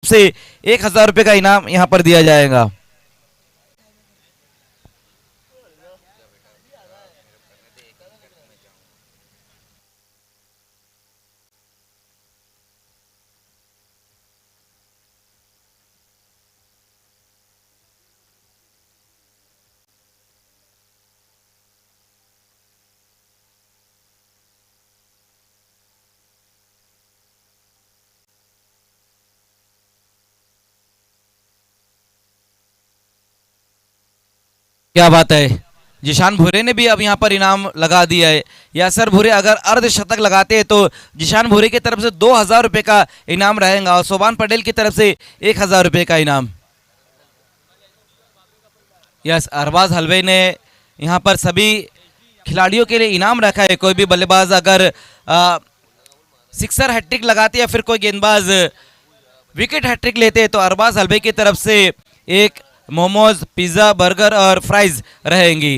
से 1,000 रुपए का इनाम यहाँ पर दिया जाएगा। क्या बात है, जिशान भुरे ने भी अब यहाँ पर इनाम लगा दिया है। यासर भुरे अगर अर्धशतक लगाते हैं तो जिशान भुरे की तरफ से 2,000 रुपए का इनाम रहेगा और सोबान पटेल की तरफ से 1,000 रुपए का इनाम। यस, अरबाज हलवे ने यहाँ पर सभी खिलाड़ियों के लिए इनाम रखा है। कोई भी बल्लेबाज अगर सिक्सर हैट्रिक लगाते या फिर कोई गेंदबाज विकेट हैट्रिक लेते हैं तो अरबाज हलवे की तरफ से एक मोमोज, पिज्जा, बर्गर और फ्राइज रहेंगी।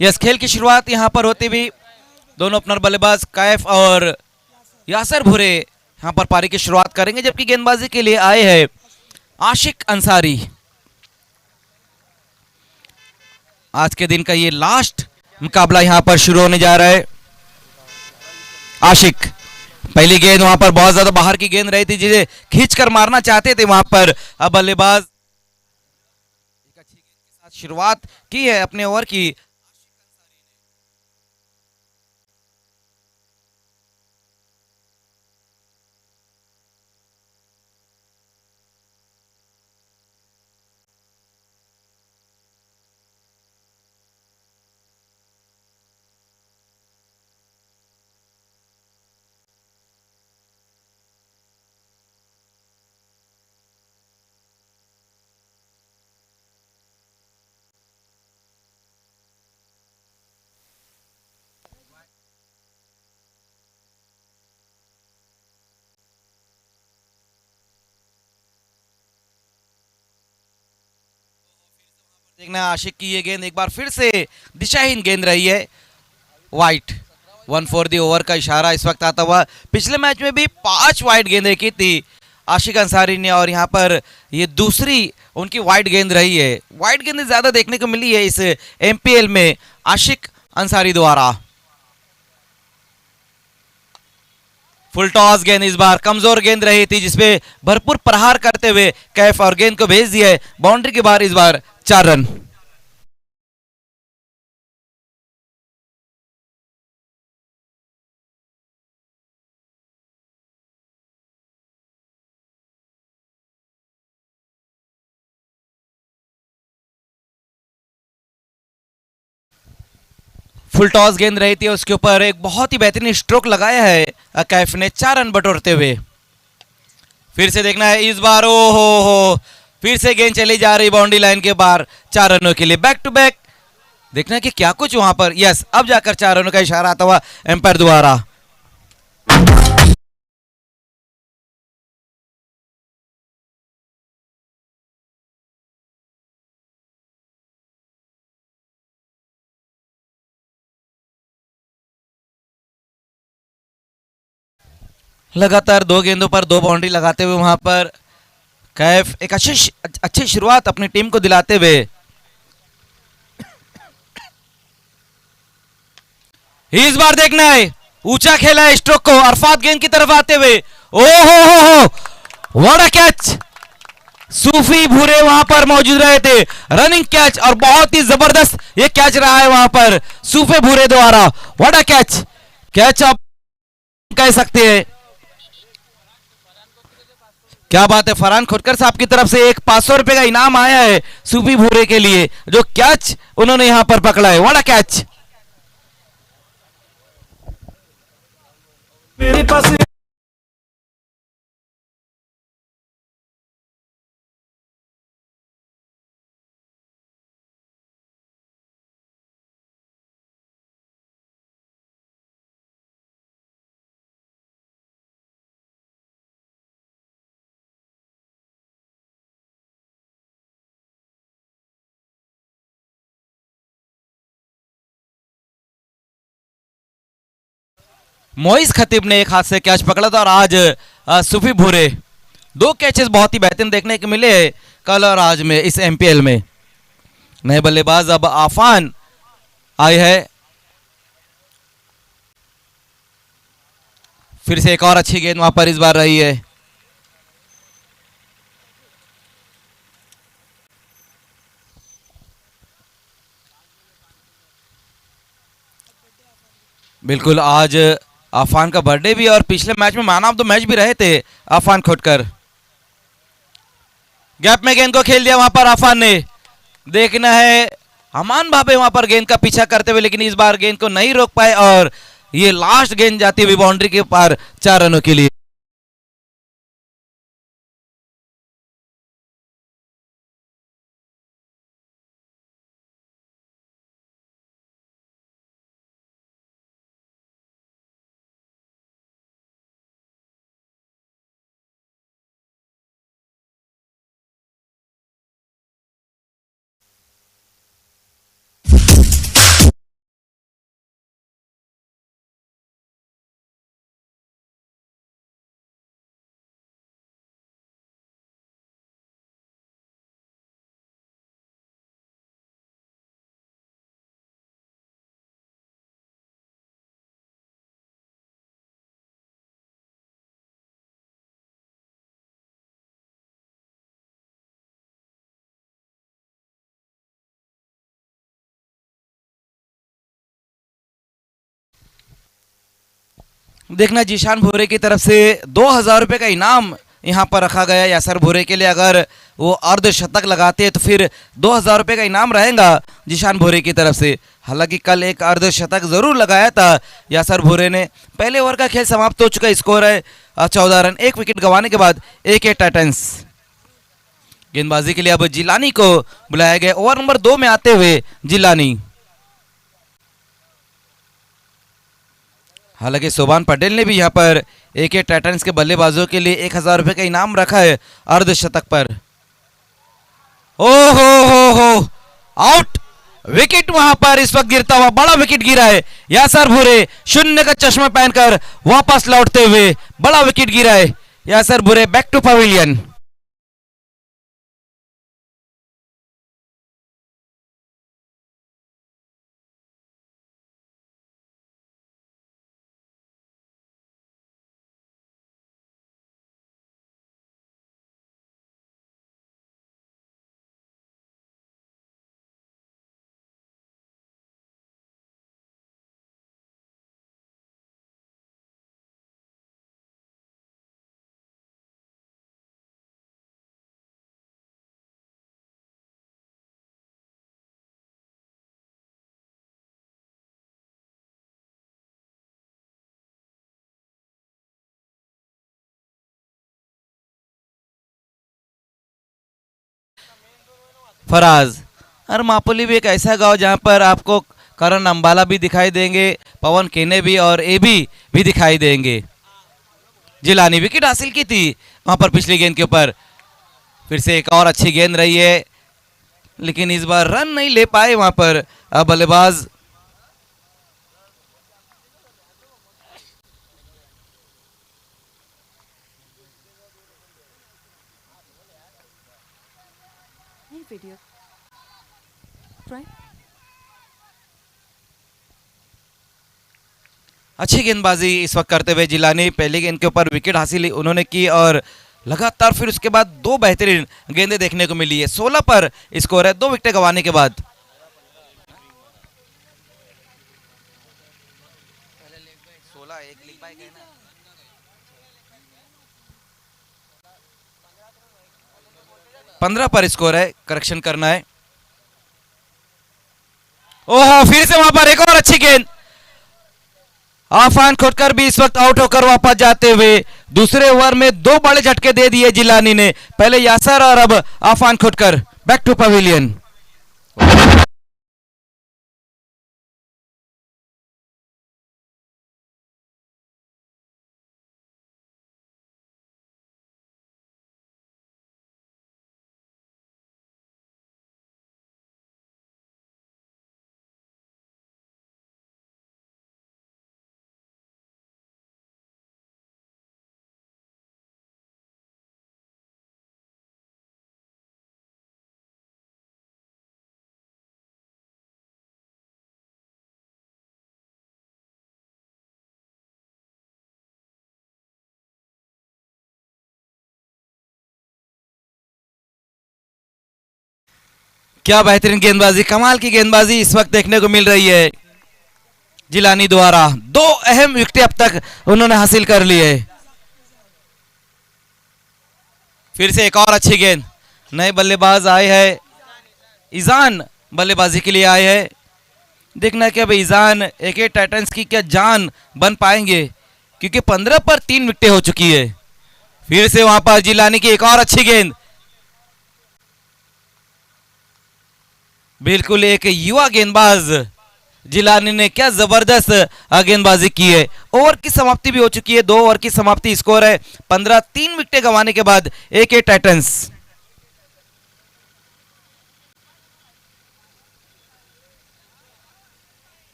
यस, खेल की शुरुआत यहाँ पर होती हुई दोनों ओपनर बल्लेबाज कैफ और यासर भुरे यहाँ पर पारी की शुरुआत करेंगे, जबकि गेंदबाजी के लिए आए हैं आशिक अंसारी। आज के दिन का ये लास्ट मुकाबला यहाँ पर शुरू होने जा रहा है। आशिक, पहली गेंद वहां पर बहुत ज्यादा बाहर की गेंद रही थी जिसे खींचकर मारना चाहते थे वहां पर। अब बल्लेबाज एक अच्छी गेंद के साथ शुरुआत की है अपने ओवर की। देखना आशिक की ये गेंद एक बार फिर से दिशाहीन गेंद रही है। वाइट, 1 फॉर दी ओवर का इशारा इस वक्त आता हुआ। पिछले मैच में भी 5 वाइट गेंदें की थी आशिक अंसारी ने और यहाँ पर ये दूसरी उनकी वाइट गेंद रही है। वाइट गेंदें ज्यादा देखने को मिली है इस एमपीएल में आशिक अंसारी द्वारा। फुल टॉस गेंद इस बार कमजोर गेंद रही थी जिसपे भरपूर प्रहार करते हुए कैफ और गेंद को भेज दिया है बाउंड्री के बाहर। इस बार 4 रन। फुल टॉस गेंद रही थी उसके ऊपर एक बहुत ही बेहतरीन स्ट्रोक लगाया है कैफ ने 4 रन बटोरते हुए। फिर से देखना है इस बार, ओ हो, फिर से गेंद चली जा रही बाउंड्री लाइन के बाहर 4 रनों के लिए। बैक टू बैक देखना है कि क्या कुछ वहां पर। यस, अब जाकर 4 रनों का इशारा आता हुआ एम्पायर द्वारा। लगातार दो गेंदों पर दो बाउंड्री लगाते हुए वहां पर कैफ एक अच्छी शुरुआत अपनी टीम को दिलाते हुए इस बार देखना है ऊंचा खेला है स्ट्रोक को अरफात गेंद की तरफ आते हुए ओ हो व्हाट अ कैच सूफी भूरे वहां पर मौजूद रहे थे रनिंग कैच और बहुत ही जबरदस्त ये कैच रहा है वहां पर सूफे भूरे द्वारा व्हाट अ कैच कैच आप कह सकते हैं क्या बात है फरहान खोटकर साहब की तरफ से एक 500 रुपए का इनाम आया है सूफी भूरे के लिए जो कैच उन्होंने यहां पर पकड़ा है व्हाट अ कैच मेरे पास मोइस खतीब ने एक हाथ से कैच पकड़ा था और आज सूफी भूरे दो कैचेस बहुत ही बेहतरीन देखने को मिले कल और आज में इस एमपीएल में नए बल्लेबाज अब आफान आए है फिर से एक और अच्छी गेंद वहां पर इस बार रही है बिल्कुल आज आफान का बर्थडे भी और पिछले मैच में मैन ऑफ द मैच भी रहे थे आफान खोटकर गैप में गेंद को खेल दिया वहां पर आफान ने देखना है अमान भाभे वहां पर गेंद का पीछा करते हुए लेकिन इस बार गेंद को नहीं रोक पाए और ये लास्ट गेंद जाती हुई बाउंड्री के पार 4 रनों के लिए देखना जीशान भूरे की तरफ से 2000 रुपए का इनाम यहां पर रखा गया यासर भूरे के लिए अगर वो अर्धशतक लगाते हैं तो फिर 2000 रुपए का इनाम रहेगा जीशान भूरे की तरफ से हालांकि कल एक अर्धशतक जरूर लगाया था यासर भूरे ने पहले ओवर का खेल समाप्त हो चुका स्कोर है 14 रन एक विकेट गंवाने के बाद AK टाइटंस गेंदबाजी के लिए अब जिलानी को बुलाया गया ओवर नंबर 2 में आते हुए जिलानी हालांकि सोबान पटेल ने भी यहां पर AK टाइटंस के बल्लेबाजों के लिए 1000 रुपए का इनाम रखा है अर्धशतक पर ओ हो आउट विकेट वहां पर इस वक्त गिरता हुआ बड़ा विकेट गिरा है यासर भूरे शून्य का चश्मा पहनकर वापस लौटते हुए बड़ा विकेट गिरा है यासर भूरे बैक टू पवेलियन फराज और मापोली भी एक ऐसा गांव जहां पर आपको करण अंबाला भी दिखाई देंगे पवन केने भी और AB भी दिखाई देंगे जिलानी विकेट हासिल की थी वहां पर पिछली गेंद के ऊपर फिर से एक और अच्छी गेंद रही है लेकिन इस बार रन नहीं ले पाए वहां पर बल्लेबाज video. Try. अच्छी गेंदबाजी इस वक्त करते हुए जिलानी पहली गेंद के ऊपर विकेट हासिल उन्होंने की और लगातार फिर उसके बाद दो बेहतरीन गेंदें देखने को मिली है। 16 पर स्कोर है, दो विकेट गंवाने के बाद। 15 पर स्कोर है, करेक्शन करना है। ओहो, फिर से वहां पर एक और अच्छी गेंद। आफान खोटकर भी इस वक्त आउट होकर वापस जाते हुए दूसरे ओवर में दो बड़े झटके दे दिए जिलानी ने, पहले यासर और अब Afan Khotkar. Back to pavilion. क्या बेहतरीन गेंदबाजी, कमाल की गेंदबाजी इस वक्त देखने को मिल रही है जिलानी द्वारा। दो अहम विकेट अब तक उन्होंने हासिल कर लिए। फिर से एक और अच्छी गेंद। नए बल्लेबाज आए हैं, ईजान बल्लेबाजी के लिए आए हैं। देखना कि अब ईजान एके टाइटंस की क्या जान बन पाएंगे, क्योंकि 15 पर 3 विकेटें हो चुकी है। फिर से वहां पर जिलानी की एक और अच्छी गेंद। बिल्कुल एक युवा गेंदबाज जिलानी ने क्या जबरदस्त गेंदबाजी की है। ओवर की समाप्ति भी हो चुकी है, 2 ओवर की समाप्ति, स्कोर है 15, 3 विकेटें गंवाने के बाद एके टाइटंस।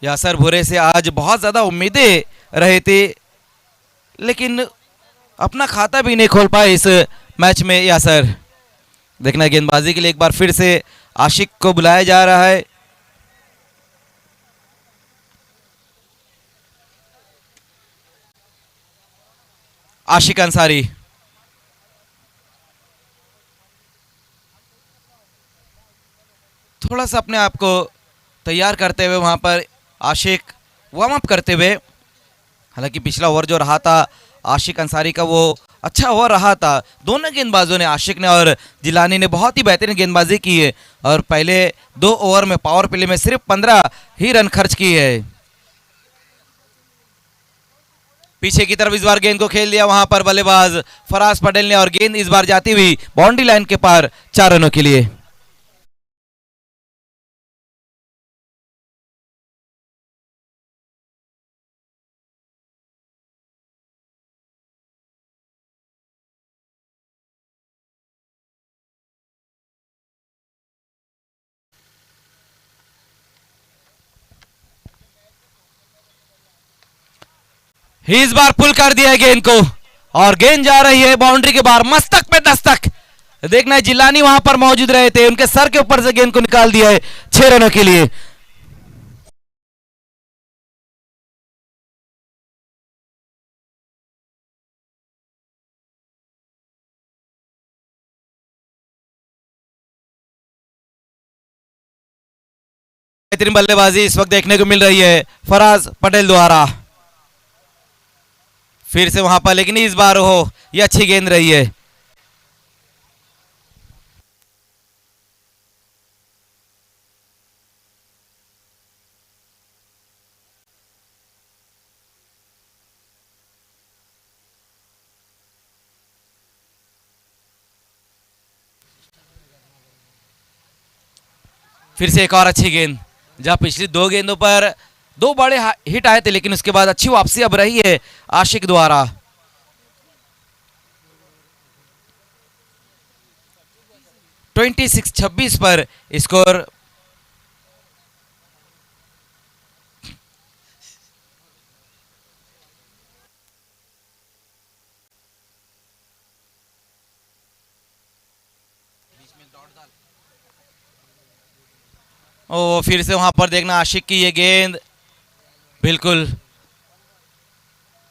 यासर भूरे से आज बहुत ज्यादा उम्मीदें रहे थे, लेकिन अपना खाता भी नहीं खोल पाए इस मैच में यासर। देखना गेंदबाजी के लिए एक बार फिर से आशिक को बुलाया जा रहा है। आशिक अंसारी थोड़ा सा अपने आप को तैयार करते हुए वहां पर आशिक वार्म अप करते हुए। हालांकि पिछला ओवर जो रहा था आशिक अंसारी का, वो अच्छा ओवर रहा था। दोनों गेंदबाजों ने, आशिक ने और जिलानी ने, बहुत ही बेहतरीन गेंदबाजी की है और पहले 2 ओवर में पावर प्ले में सिर्फ 15 ही रन खर्च किए है। पीछे की तरफ इस बार गेंद को खेल दिया वहां पर बल्लेबाज फराज पटेल ने और गेंद इस बार जाती हुई बाउंड्री लाइन के पार 4 रनों के लिए। इस बार पुल कर दिया है गेंद को और गेंद जा रही है बाउंड्री के बाहर, मस्तक पे दस्तक। देखना है जिलानी वहां पर मौजूद रहे थे, उनके सर के ऊपर से गेंद को निकाल दिया है 6 रनों के लिए। बेहतरीन बल्लेबाजी इस वक्त देखने को मिल रही है फराज पटेल द्वारा। फिर से वहां पर, लेकिन इस बार हो ये अच्छी गेंद रही है। फिर से एक और अच्छी गेंद। जहां पिछली 2 गेंदों पर 2 बड़े हिट आए थे, लेकिन उसके बाद अच्छी वापसी अब रही है आशिक द्वारा। 26-26 पर स्कोर। ओ फिर से वहां पर देखना आशिक की ये गेंद, बिल्कुल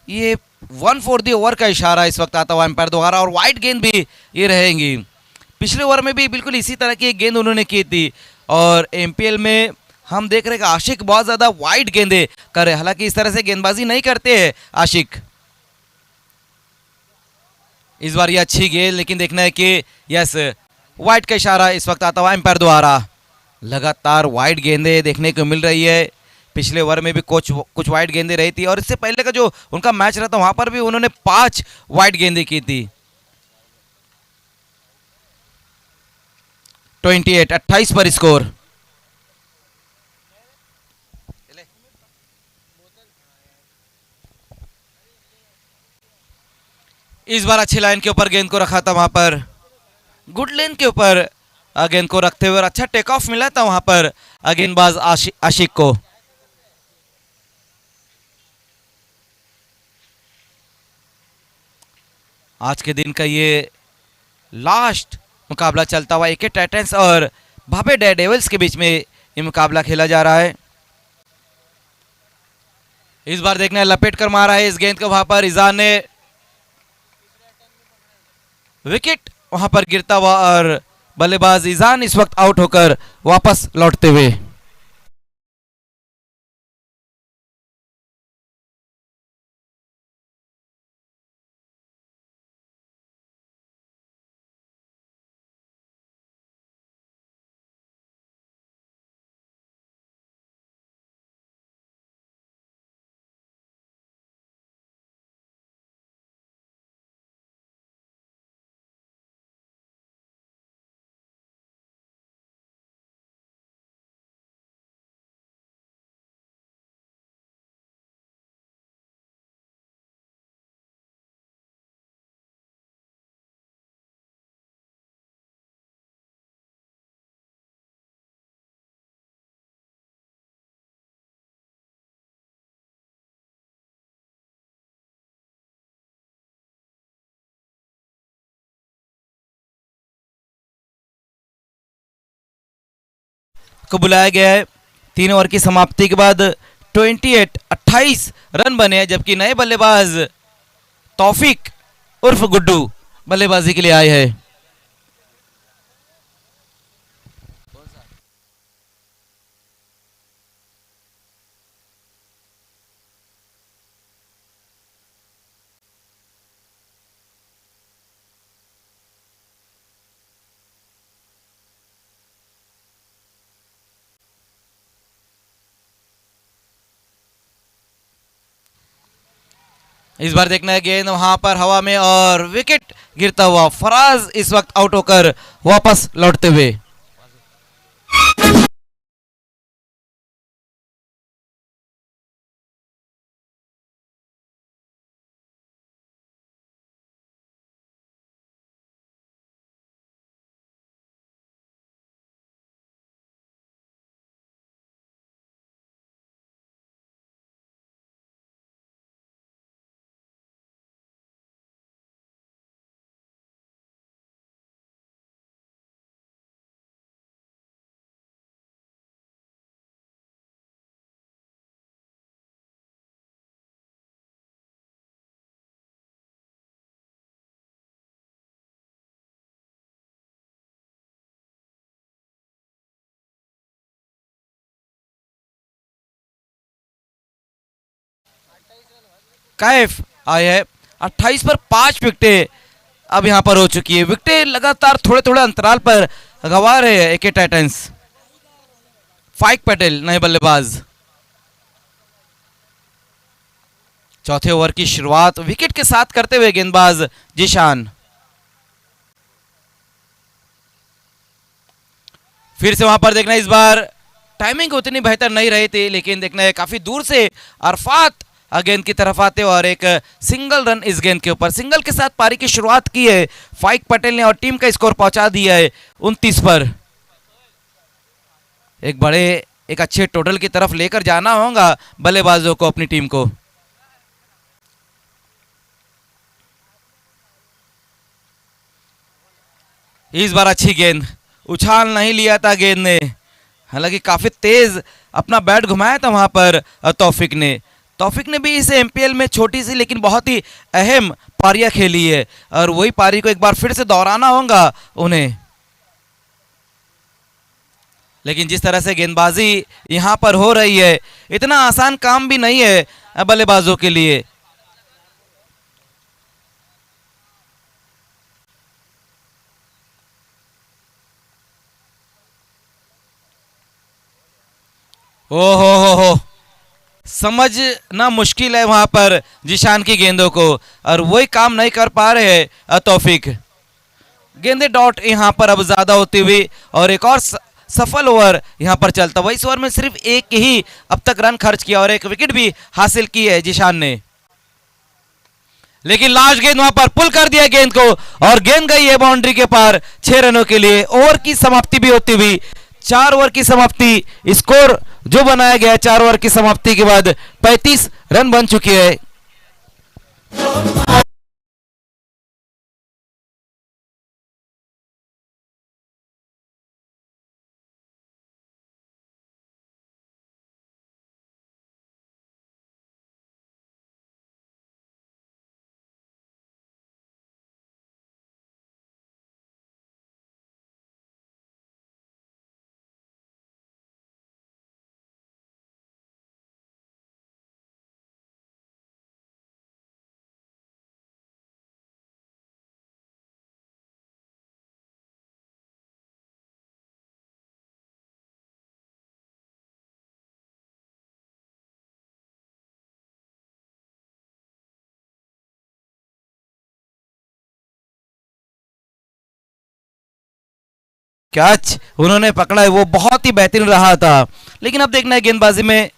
ये 1/4 ओवर का इशारा इस वक्त आता हुआ एम्पायर द्वारा, और वाइड गेंद भी ये रहेंगी। पिछले ओवर में भी बिल्कुल इसी तरह की एक गेंद उन्होंने की थी, और एमपीएल में हम देख रहे हैं कि आशिक बहुत ज्यादा वाइड गेंदें कर रहे हैं। हालांकि इस तरह से गेंदबाजी नहीं करते हैं आशिक। इस बार ये अच्छी गेंद, लेकिन देखना है कि यस वाइड का इशारा इस वक्त आता हुआ एम्पायर द्वारा। लगातार वाइड गेंदें देखने को मिल रही है। पिछले ओवर में भी कुछ वाइड गेंदें रही थी, और इससे पहले का जो उनका मैच रहा था वहां पर भी उन्होंने 5 वाइड गेंदें की थी। 28 पर स्कोर। इस बार अच्छी लाइन के ऊपर गेंद को रखा था वहां पर, गुड लेन के ऊपर गेंद को रखते हुए, और अच्छा टेक ऑफ मिला था वहां पर गेंदबाज आशिक को। आज के दिन का ये लास्ट मुकाबला चलता हुआ एके टाइटंस और भाभे डेयरडेविल्स के बीच में ये मुकाबला खेला जा रहा है। इस बार देखना है लपेट कर मारा है इस गेंद को वहां पर इजान ने, विकेट वहां पर गिरता हुआ, और बल्लेबाज इजान इस वक्त आउट होकर वापस लौटते हुए। को बुलाया गया है। 3 ओवर की समाप्ति के बाद 28 रन बने हैं, जबकि नए बल्लेबाज तौफीक उर्फ गुड्डू बल्लेबाजी के लिए आए हैं। इस बार देखना है गेंद वहां पर हवा में, और विकेट गिरता हुआ, फराज इस वक्त आउट होकर वापस लौटते हुए। कैफ आए हैं 28 पर 5 विकेटें अब यहां पर हो चुकी है। विकेटें लगातार थोड़े थोड़े अंतराल पर गंवा रहे हैं एके टाइटंस। फाइक पटेल नए बल्लेबाज। चौथे ओवर की शुरुआत विकेट के साथ करते हुए गेंदबाज जीशान। फिर से वहां पर देखना, इस बार टाइमिंग उतनी बेहतर नहीं रही थी, लेकिन देखना है काफी दूर से अरफात गेंद की तरफ आते और एक सिंगल रन इस गेंद के ऊपर, सिंगल के साथ पारी की शुरुआत की है फाइक पटेल ने, और टीम का स्कोर पहुंचा दिया है 29 पर। एक अच्छे टोटल की तरफ लेकर जाना होगा बल्लेबाजों को, अपनी टीम को। इस बार अच्छी गेंद, उछाल नहीं लिया था गेंद ने, हालांकि काफी तेज अपना बैट घुमाया था वहां पर तौफिक ने भी इस एमपीएल में छोटी सी लेकिन बहुत ही अहम पारियां खेली है और वही पारी को एक बार फिर से दोहराना होगा उन्हें। लेकिन जिस तरह से गेंदबाजी यहां पर हो रही है, इतना आसान काम भी नहीं है बल्लेबाजों के लिए। ओ हो, समझना मुश्किल है वहां पर जिशान की गेंदों को, और वही काम नहीं कर पा रहे हैं तौफिक। गेंदे डॉट यहां पर अब ज्यादा होती हुई और एक और सफल ओवर यहां पर चलता हुआ। इस ओवर में सिर्फ एक ही अब तक रन खर्च किया और एक विकेट भी हासिल की है जिशान ने। लेकिन लास्ट गेंद वहां पर पुल कर दिया गेंद को और गेंद गई है बाउंड्री के पार 6 रनों के लिए। ओवर की समाप्ति भी होती हुई 4 ओवर की समाप्ति, स्कोर जो बनाया गया 4 ओवर की समाप्ति के बाद 35 रन बन चुके हैं। कैच उन्होंने पकड़ा है वो बहुत ही बेहतरीन रहा था। लेकिन अब देखना है गेंदबाजी में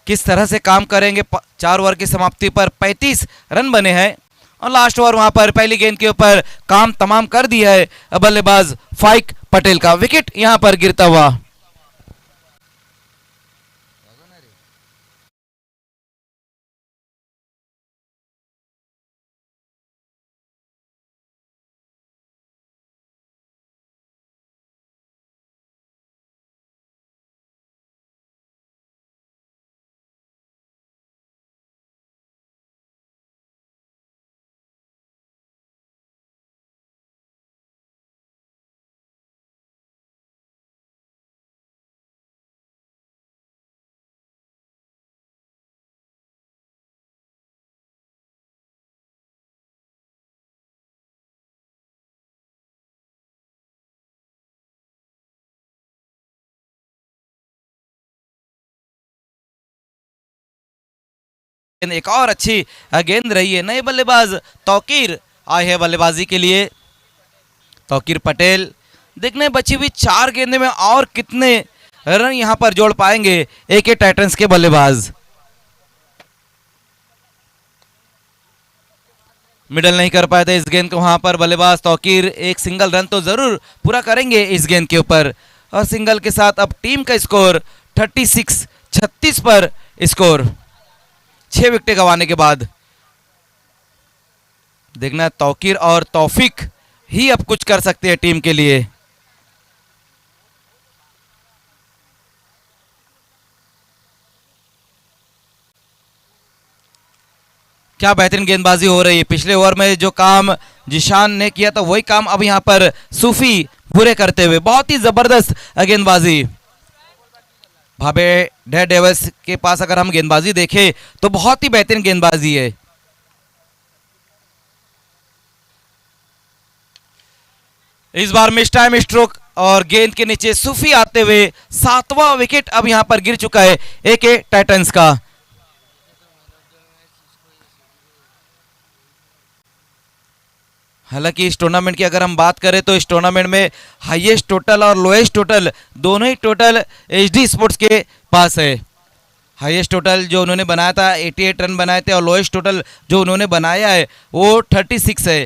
किस तरह से काम करेंगे। 4 ओवर की समाप्ति पर 35 रन बने हैं और लास्ट ओवर वहां पर पहली गेंद के ऊपर काम तमाम कर दिया है बल्लेबाज फाइक पटेल का। विकेट यहां पर गिरता हुआ। एक और अच्छी गेंद रही है। नए बल्लेबाज तौकीर आए हैं बल्लेबाजी के लिए। तौकीर पटेल देखने बची हुई 4 गेंदे में और कितने रन यहां पर जोड़ पाएंगे एके टाइटंस के बल्लेबाज। मिडल नहीं कर पाए थे इस गेंद को वहां पर बल्लेबाज तौकीर। एक सिंगल रन तो जरूर पूरा करेंगे इस गेंद के ऊपर और सिंगल के साथ अब टीम का स्कोर 36 पर स्कोर 6 विकेट गंवाने के बाद। देखना तौकीर और तौफिक ही अब कुछ कर सकते हैं टीम के लिए। क्या बेहतरीन गेंदबाजी हो रही है। पिछले ओवर में जो काम जिशान ने किया था वही काम अब यहां पर सूफी पूरे करते हुए। बहुत ही जबरदस्त गेंदबाजी। भाभे डेविस के पास अगर हम गेंदबाजी देखें तो बहुत ही बेहतरीन गेंदबाजी है। इस बार मिस टाइम स्ट्रोक और गेंद के नीचे सूफी आते हुए 7वां विकेट अब यहां पर गिर चुका है एके टाइटंस का। हालांकि इस टूर्नामेंट की अगर हम बात करें तो इस टूर्नामेंट में हाईएस्ट टोटल और लोएस्ट टोटल दोनों ही टोटल एचडी स्पोर्ट्स के पास है। हाईएस्ट टोटल जो उन्होंने बनाया था 88 रन बनाए थे और लोएस्ट टोटल जो उन्होंने बनाया है वो 36 है।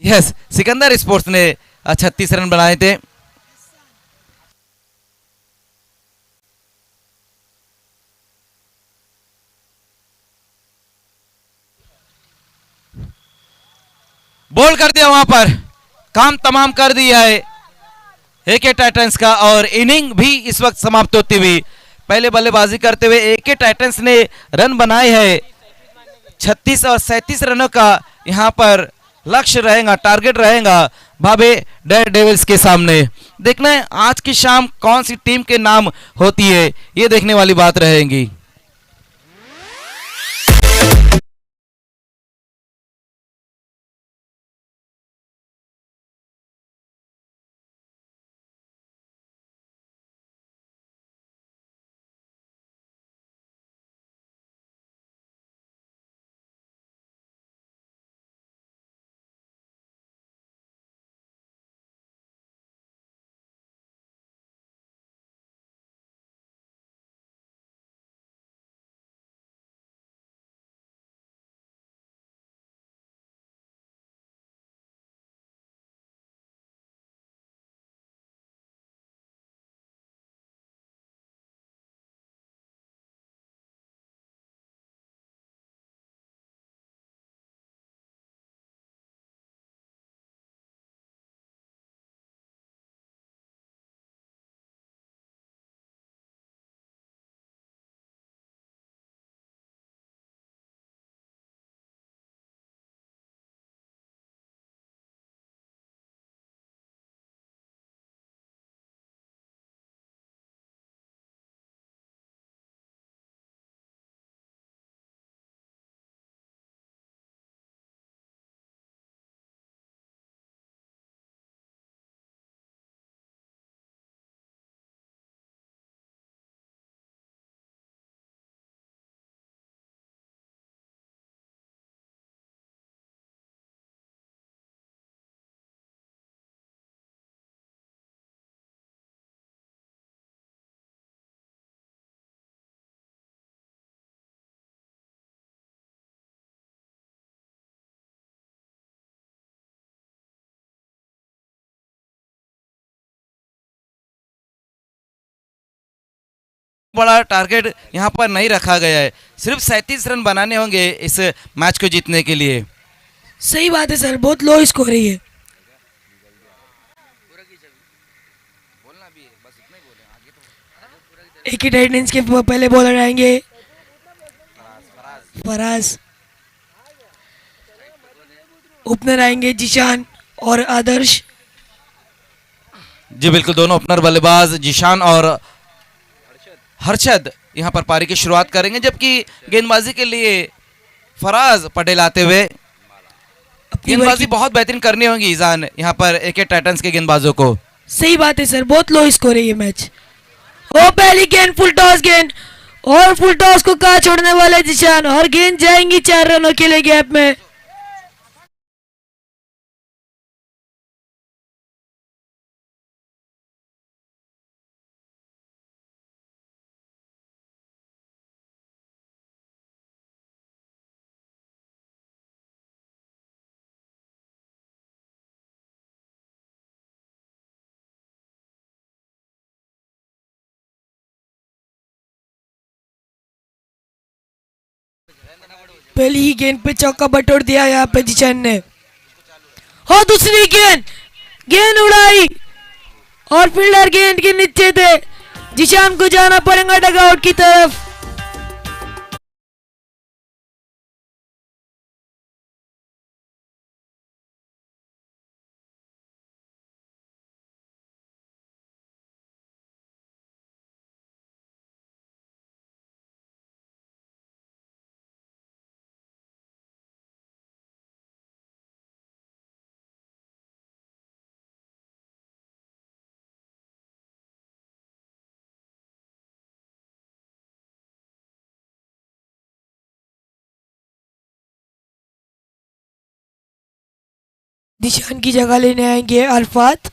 यस, सिकंदर स्पोर्ट्स ने 36 रन बनाए थे। बोल कर दिया वहां पर, काम तमाम कर दिया है एके टाइटंस का, और इनिंग भी इस वक्त समाप्त होती हुई। पहले बल्लेबाजी करते हुए एके टाइटंस ने रन बनाए हैं 36 और 37 रनों का यहाँ पर लक्ष्य रहेगा, टारगेट रहेगा भावे डेयर डेविल्स के सामने। देखना है आज की शाम कौन सी टीम के नाम होती है, ये देखने वाली बात रहेगी। बड़ा टारगेट यहाँ पर नहीं रखा गया है, सिर्फ 37 रन बनाने होंगे इस मैच को जीतने के लिए। सही बात है सर, बहुत लो स्कोर है ये। एक ही टाइटंस के पहले बॉलर आएंगे फराज, ओपनर आएंगे जिशान और आदर्श। जी बिल्कुल, दोनों ओपनर बल्लेबाज जिशान और हर्षद यहाँ पर पारी की शुरुआत करेंगे, जबकि गेंदबाजी के लिए फराज पटेल आते हुए। गेंदबाजी बहुत बेहतरीन करनी होगी ईजान यहाँ पर एके टाइटंस के गेंदबाजों को। सही बात है सर, बहुत लो स्कोर है ये मैच। ओ पहली गेंद फुल टॉस गेंद, और फुल टॉस को कहा छोड़ने वाले जिशान, और गेंद जाएंगी 4 रनों के लिए गैप में। पहली ही गेंद पे चौका बटोर दिया यहाँ पे जिशान ने। और दूसरी गेंद, गेंद उड़ाई और फील्डर गेंद के नीचे थे। जिशान को जाना पड़ेगा डगआउट की तरफ। जिशान की जगह लेने आएंगे अरफात।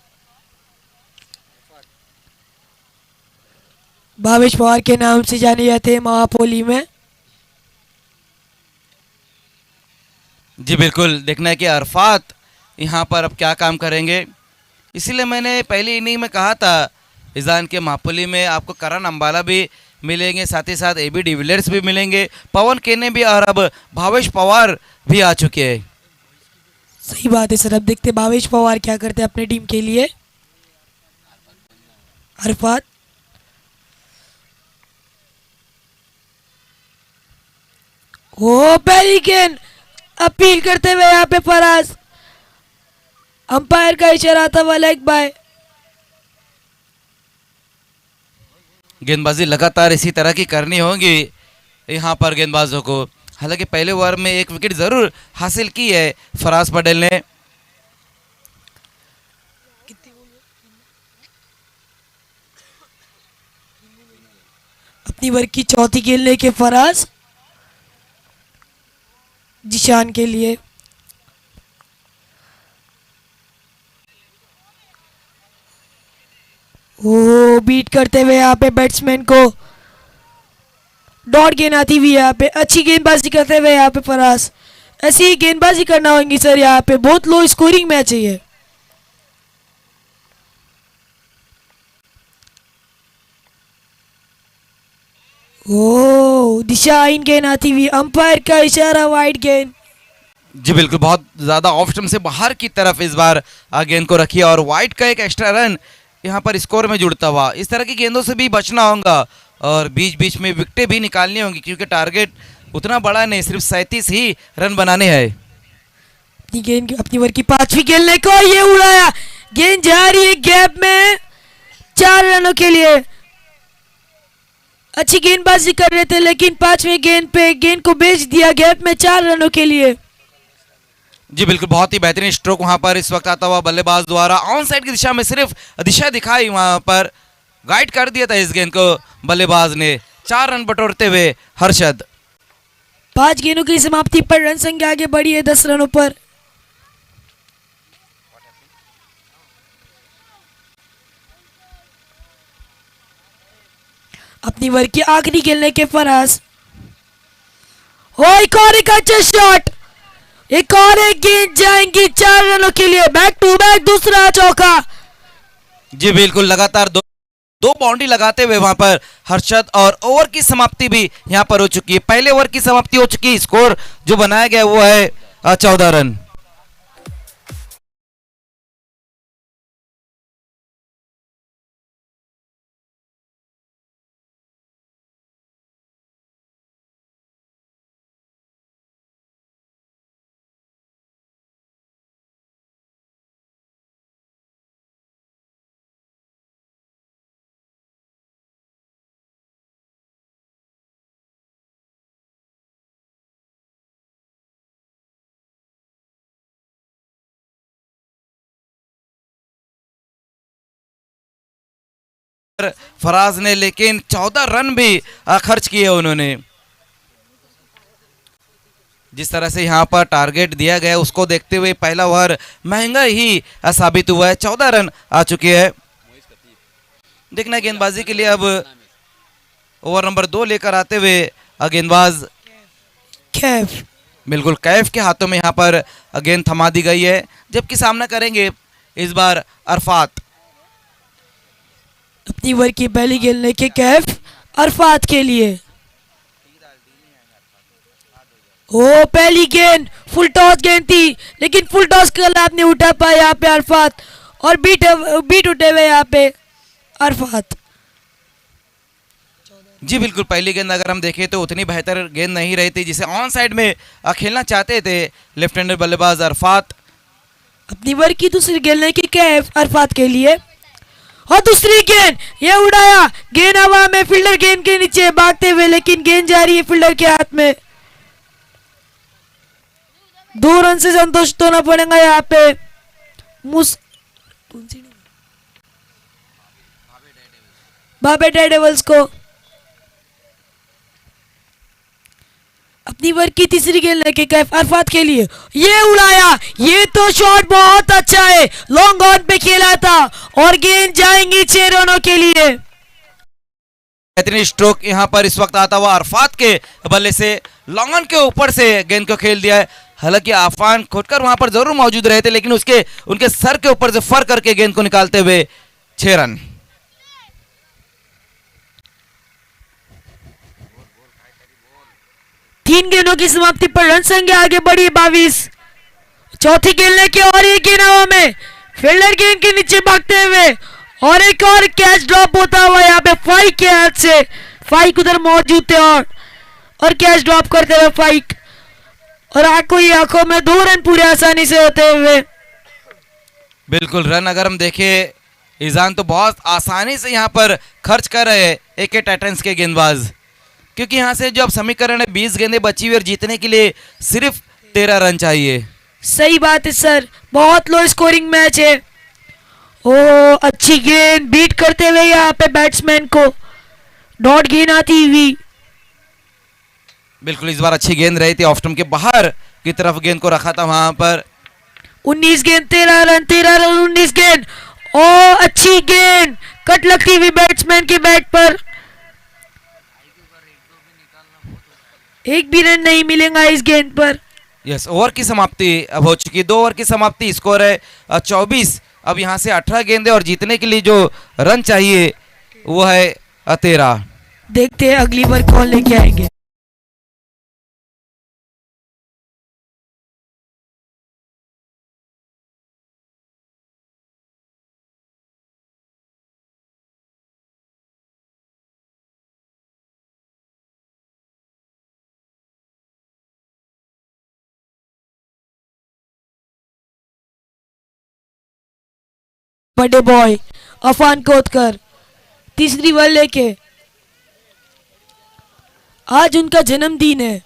भावेश पवार के नाम से जाने जाते हैं महापोली में। जी बिल्कुल, देखना है कि अरफात यहाँ पर अब क्या काम करेंगे। इसीलिए मैंने पहली इनिंग में कहा था ईजान के महापुली में आपको करण अंबाला भी मिलेंगे, साथ ही साथ एबी डिविलियर्स भी मिलेंगे, पवन केने भी, और अब भावेश पवार भी आ चुके हैं। सही बात है सर, अब देखते भावेश पवार क्या करते हैं अपने टीम के लिए। अरफात, ओ पहली गेंद अपील करते हुए यहाँ पे फराज, अंपायर का इशारा था वो लेग बाय। गेंदबाजी लगातार इसी तरह की करनी होगी यहाँ पर गेंदबाजों को। हालांकि पहले ओवर में एक विकेट जरूर हासिल की है फराज पटेल ने। अपनी ओवर की चौथी गेंद लेके फराज जिशान के लिए। ओ बीट करते हुए यहाँ पे बैट्समैन को डॉट गेंद आती हुई यहाँ पे, अच्छी गेंदबाजी करते हुए यहाँ पे फराज। ऐसी ही गेंदबाजी करना होगी सर, यहाँ पे बहुत लो स्कोरिंग मैच है ये। ओ दिशाहीन गेंद आती हुई, अंपायर का इशारा वाइड गेंद। जी बिल्कुल, बहुत ज्यादा ऑफ स्टंप से बाहर की तरफ इस बार गेंद को रखी और वाइड का एक एक्स्ट्रा रन यहाँ पर स्कोर में जुड़ता हुआ। इस तरह की गेंदों से भी बचना होगा और बीच बीच में विकेटें भी निकालनी होंगी क्योंकि टारगेट उतना बड़ा नहीं, सिर्फ 37 ही रन बनाने हैं। अपनी गेंद, अपनी ओवर की पांचवी गेंद लेकर ये उड़ाया, गेंद जा रही है गैप में 4 रनों के लिए। अच्छी गेंदबाजी कर रहे थे लेकिन पांचवें गेंद पे गेंद को बेच दिया गैप में 4 रनों के लिए। जी बिल्कुल, बहुत ही बेहतरीन स्ट्रोक वहां पर इस वक्त आता हुआ बल्लेबाज द्वारा ऑन साइड की दिशा में, सिर्फ दिशा दिखाई, वहां पर गाइड कर दिया था इस गेंद को बल्लेबाज ने। 4 रन बटोरते हुए हर्षद। 5 गेंदों की समाप्ति पर रन संख्या आगे बढ़ी है 10 रनों पर। अपनी ओवर की आखिरी गेंद लेके फराज, एक और एक अच्छा शॉट, एक और एक गेंद जाएंगी 4 रनों के लिए। बैक टू बैक दूसरा चौका। जी बिल्कुल, लगातार दो बाउंड्री लगाते हुए वहां पर हर्षद, और ओवर की समाप्ति भी यहां पर हो चुकी है। पहले ओवर की समाप्ति हो चुकी है, स्कोर जो बनाया गया वो है 14 रन। फराज ने लेकिन 14 रन भी खर्च किए उन्होंने। जिस तरह से यहाँ पर टारगेट दिया गया उसको देखते हुए पहला ओवर महंगा ही साबित हुआ है। 14 रन आ चुके हैं। देखना गेंदबाजी के लिए अब ओवर नंबर 2 लेकर आते हुए गेंदबाज कैफ, बिल्कुल कैफ के हाथों में यहाँ पर गेंद थमा दी गई है, जबकि सामना करेंगे इस बार अरफात। अपनी ओवर की पहली गेंद लेके कैफ अरफात के लिए। ओ पहली गेंद फुल टॉस गेंद थी लेकिन फुल टॉस का लाभ नहीं उठा पाया यहाँ पे अरफात, और बीट उठे हुए यहाँ पे अरफात। जी बिल्कुल, पहली गेंद अगर हम देखें तो उतनी बेहतर गेंद नहीं रही थी जिसे ऑन साइड में खेलना चाहते थे लेफ्ट हैंडर बल्लेबाज अरफात। अपनी ओवर की दूसरी गेंद लेके कैफ अरफात के लिए, और दूसरी गेंद ये उड़ाया, गेंद हवा में, फील्डर गेंद के नीचे भागते हुए, लेकिन गेंद जा रही है फील्डर के हाथ में। 2 रन से संतुष्ट होना पड़ेगा यहाँ पे बाबे डेयरडेविल्स को। अपनी ओवर की तीसरी गेंद लेके कैफ अरफात के लिए, ये उड़ाया, ये तो शॉट बहुत अच्छा है, लॉन्ग ऑन पे खेला था और गेंद जाएंगी 6 रनों के लिए। बेहतरीन स्ट्रोक यहाँ पर इस वक्त आता हुआ अरफात के बल्ले से लॉन्ग ऑन के ऊपर से गेंद को खेल दिया है। हालांकि आफान खोटकर वहां पर जरूर मौजूद रहे थे लेकिन उनके सर के ऊपर से फर करके गेंद को निकालते हुए 6 रन। तीन गेंदों की समाप्ति पर रन संख्या आगे बढ़ी 22। चौथी गेंद लेके और एक गेंद हवा में, फील्डर गेंद के नीचे भागते हुए और एक और कैच ड्रॉप होता हुआ यहाँ पे फाइक के हाथ से। फाइक उधर मौजूद थे और कैच ड्रॉप करते हुए फाइक, और आंखों ही आंखों में 2 रन पूरे आसानी से होते हुए। बिल्कुल, रन अगर हम देखें, ईजान तो बहुत आसानी से यहाँ पर खर्च कर रहे हैं एके टाइटंस के गेंदबाज, क्योंकि यहाँ से जो अब समीकरण है 20 गेंदें बची हुई और जीतने के लिए सिर्फ 13 रन चाहिए। सही बात है सर, बहुत लो स्कोरिंग मैच है। ओ अच्छी गेंद बीट करते हुए यहाँ पे बैट्समैन को डॉट गेंद आती हुई। बिल्कुल, इस बार अच्छी गेंद रही थी, ऑफ स्टंप के बाहर की तरफ गेंद को रखा था वहां पर। 19 गेंद 13 रन, 13 रन 19 गेंद। ओ अच्छी गेंद कट लगती हुई बैट्समैन के बैट पर। एक भी रन नहीं मिलेगा इस गेंद पर। यस, ओवर की समाप्ति अब हो चुकी, 2 ओवर की समाप्ति, स्कोर है 24। अब यहाँ से 18 गेंदें और जीतने के लिए जो रन चाहिए वो है 13। देखते हैं अगली बार कौन लेके आएंगे। बड़े बॉय अफान कोतकर तीसरी बॉल लेके, आज उनका जन्मदिन है।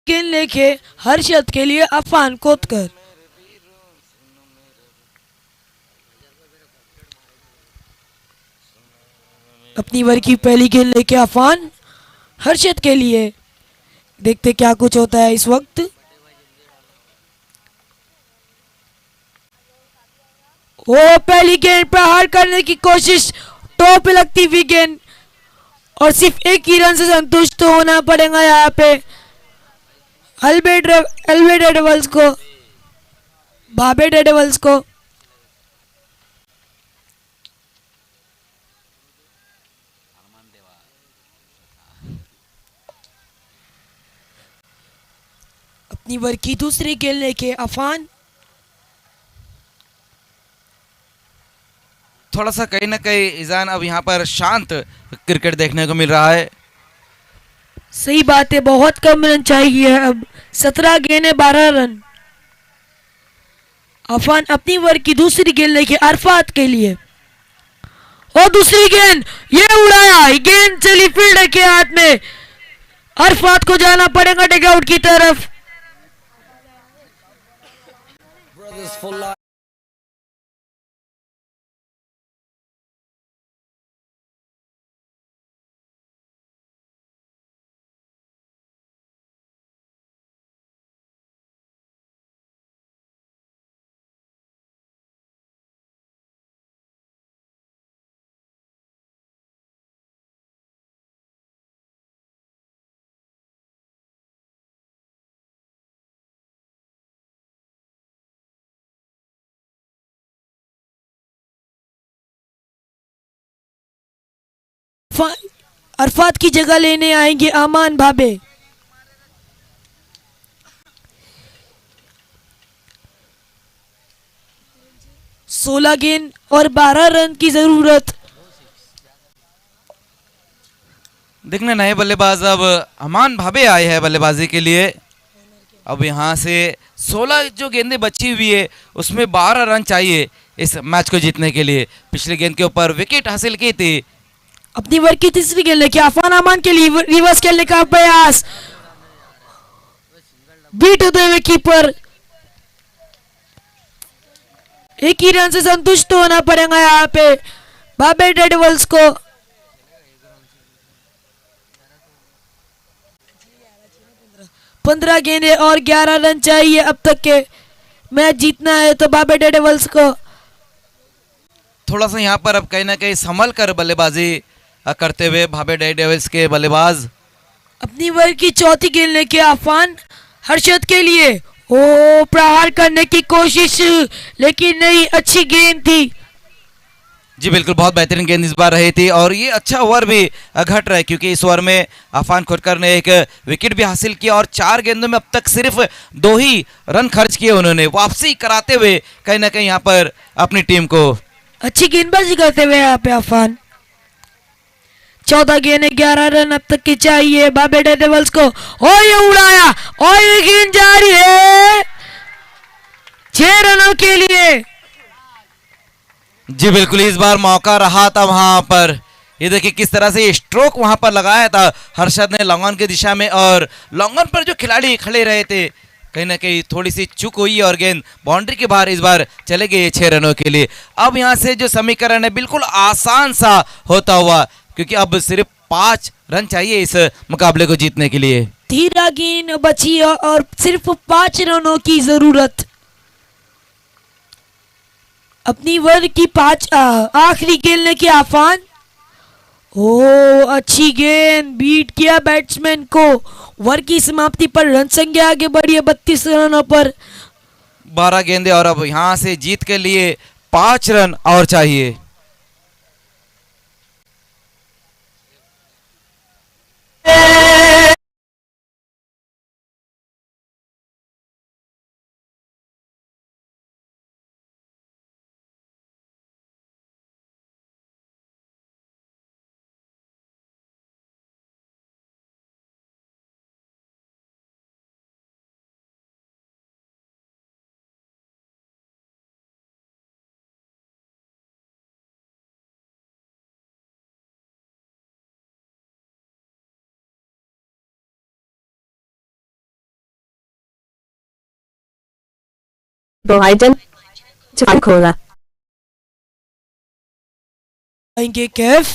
गेंद लेके हर्षद के लिए अफान कोतकर। अपनी ओवर की पहली गेंद लेके अफान हर्षद के लिए। देखते क्या कुछ होता है इस वक्त। वो पहली गेंद प्रहार करने की कोशिश, टॉप पे लगती हुई गेंद, और सिर्फ एक ही रन से संतुष्ट होना पड़ेगा यहाँ पे अल्बे डेडेवल्स को, भाबे डेडेवल्स को। अपनी ओवर की दूसरी गेंद लेके अफान। थोड़ा सा कहीं ना कहीं ईजान अब यहाँ पर शांत क्रिकेट देखने को मिल रहा है। सही बात है, बहुत कम रन चाहिए अब। 17 गेंदें 12 रन। अफान अपनी ओवर की दूसरी गेंद लेके अरफात के लिए, और दूसरी गेंद ये उड़ाया, गेंद चली फील्डर के हाथ में। अरफात को जाना पड़ेगा डगआउट की तरफ। अरफात की जगह लेने आएंगे अमान भाबे। सोलह गेंद और 12 रन की जरूरत। देखने नए बल्लेबाज अब अमान भाबे आए हैं बल्लेबाजी के लिए। अब यहाँ से 16 जो गेंदें बची हुई है उसमें 12 रन चाहिए इस मैच को जीतने के लिए। पिछली गेंद के ऊपर विकेट हासिल की थी। अपनी ओवर की तीसरी गेंद लेके अफान अमान के लिए रिवर्स खेलने का प्रयास, बीट होते हुए कीपर। एक ही रन से संतुष्ट होना पड़ेगा यहाँ पे भाबे डेडेवल्स को। पंद्रह गेंदें और 11 रन चाहिए अब तक के मैच जीतना है तो भाबे डेडेवल्स को। थोड़ा सा यहाँ पर अब कहीं ना कहीं संभल कर बल्लेबाजी करते हुए भाबे डेडेविल्स के बल्लेबाज। अपनी ओवर की चौथी गेंद लेके अफान हर्षद के लिए, ओ प्रहार करने की कोशिश लेकिन नहीं, अच्छी गेंद थी। जी बिल्कुल, बहुत बेहतरीन गेंद इस बार रही थी और ये अच्छा ओवर भी घट रहा है क्योंकि इस ओवर में अफान खोटकर ने एक विकेट भी हासिल किया और 4 गेंदों में अब तक सिर्फ 2 ही रन खर्च किए उन्होंने, वापसी कराते हुए कहीं ना कहीं यहाँ पर अपनी टीम को। अच्छी गेंदबाजी करते हुए यहाँ पे अफान। 14 गेंद 11 रन अब तक की चाहिए बाबे डेविल्स को। और ये उड़ाया और ये गेंद जा रही है 6 रनों के लिए। जी बिल्कुल, इस बार मौका रहा था वहां पर। ये देखिए किस तरह से ये स्ट्रोक वहां पर लगाया था हर्षद ने लॉन्ग ऑन की दिशा में और लॉन्ग ऑन पर जो खिलाड़ी खड़े रहे थे कहीं ना कहीं थोड़ी सी चूक हुई और गेंद बाउंड्री के बाहर इस बार चले गए 6 रनों के लिए। अब यहाँ से जो समीकरण है बिल्कुल आसान सा होता हुआ क्योंकि अब सिर्फ 5 रन चाहिए इस मुकाबले को जीतने के लिए। 13 गेंद बची है और सिर्फ 5 रनों की जरूरत। अपनी ओवर की 5 आखिरी खेलने की आफान। ओ अच्छी गेंद, बीट किया बैट्समैन को। ओवर की समाप्ति पर रन संख्या आगे बढ़ी है 32 रनों पर। 12 गेंदे और अब यहाँ से जीत के लिए 5 रन और चाहिए। Identify caller. आएंगे कैफ।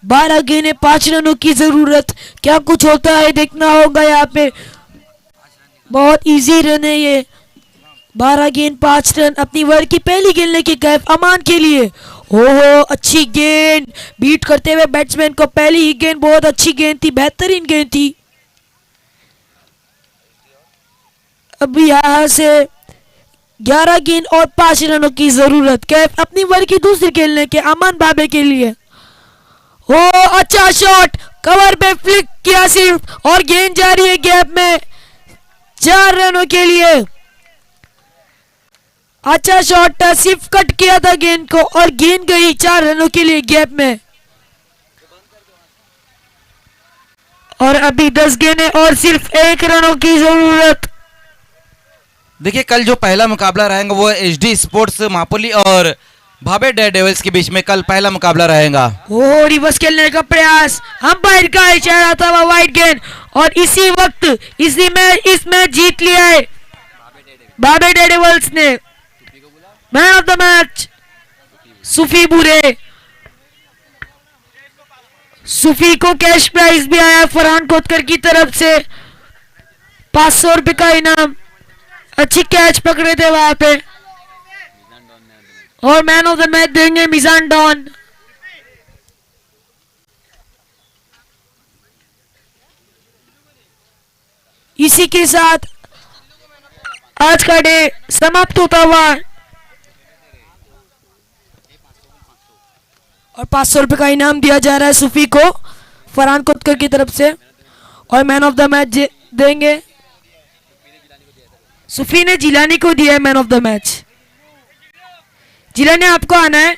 12 गेंदें 5 रनों की जरूरत। क्या कुछ होता है देखना होगा यहाँ पे। बहुत इजी रन है ये। 12 गेंद 5 रन। अपनी ओवर की पहली गेंद की कैफ अमान के लिए। ओहो अच्छी गेंद, बीट करते हुए बैट्समैन को। पहली ही गेंद बहुत अच्छी गेंद थी, बेहतरीन गेंद थी। अब यहाँ से 11 गेंद और 5 रनों की जरूरत। कैफ अपनी ओवर की दूसरी खेलने के अमन बाबे के लिए। ओ अच्छा शॉट, कवर पे फ्लिक किया सिर्फ और गेंद जा रही है गैप में 4 रनों के लिए। अच्छा शॉट था, सिर्फ कट किया था गेंद को और गेंद गई 4 रनों के लिए गैप में। और अभी 10 गेंदें और सिर्फ 1 रनों की जरूरत। देखिए कल जो पहला मुकाबला रहेगा वो एचडी स्पोर्ट्स मापोली और भाबे डेविल्स के बीच में कल पहला मुकाबला रहेगा। ओ रिवर्स खेलने का प्रयास, अंपायर का इशारा था वह वाइड गेंद और इसी वक्त इस मैच जीत लिया है भाबे डेविल्स ने। मैन ऑफ द मैच सूफी बुरे। सूफी को कैश प्राइज भी आया फरहान कोतकर की तरफ से 500 रुपए का इनाम। अच्छी कैच पकड़े थे वहां पे और मैन ऑफ द मैच देंगे मिजान डॉन। इसी के साथ आज का डे समाप्त होता हुआ और 500 रुपए का इनाम दिया जा रहा है सूफी को फरहान कोतकर की तरफ से और मैन ऑफ द मैच देंगे। सूफी ने जिलानी को दिया है man of the match. Jilani आपको आना है।